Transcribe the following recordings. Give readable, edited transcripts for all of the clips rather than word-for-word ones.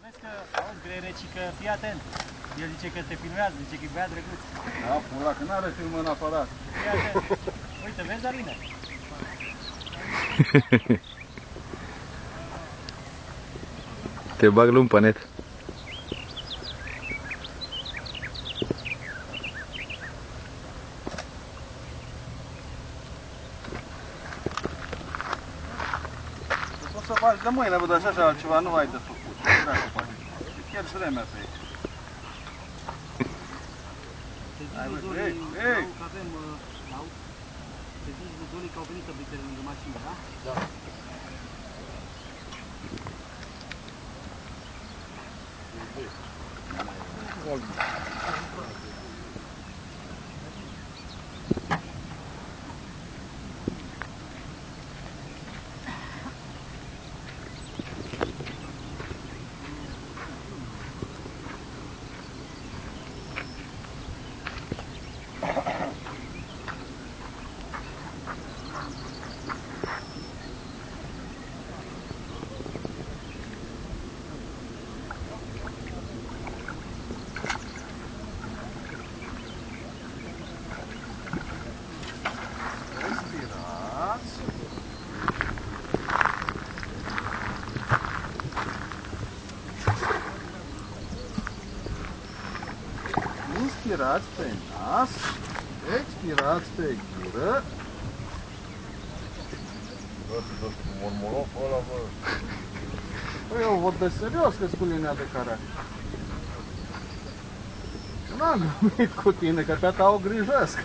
Vezi că, auzi, Grenecică, fii atent. El zice că te filmează, zice că e băiat drăguț. Da, pula, că n-are filmă în aparat. Fii atent. Uite, vezi, Aline? Te bag lung pe net. Poți să faci de mâine, văd așa și altceva, nu ai de făcut. Nu ai să faci. Chiar vremea pe aici. Hai, bă, ei, ei! Că avem, te zici lui Zoli că au venit tăbritele lângă mașină, da? Da. Inspirați pe nas, expirați pe gură. Păi eu văd de serios că sculinea de care. N-am glumit cu tine, că tata o grijesc.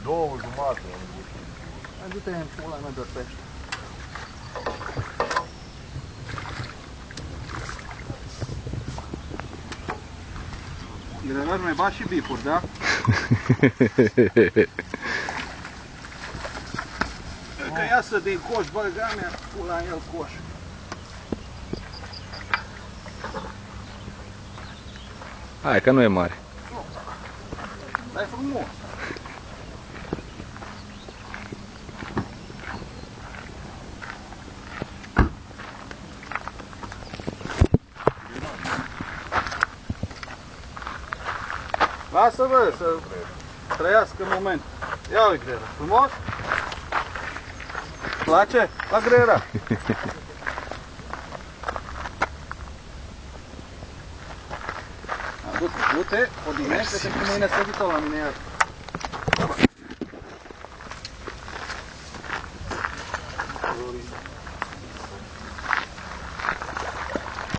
Două jumate. Du-te în pula mea de pește. Grenar mai bagi și bifuri, da? Că iasă din coș, băga mea, pula în el coș. Hai că nu e mare. Dar e frumos. Lasă, bă, să trăiască moment. Ia uite, grera. Frumos? Place? La grera. Du-te, odihnește-te că mâine să vii la mine iar.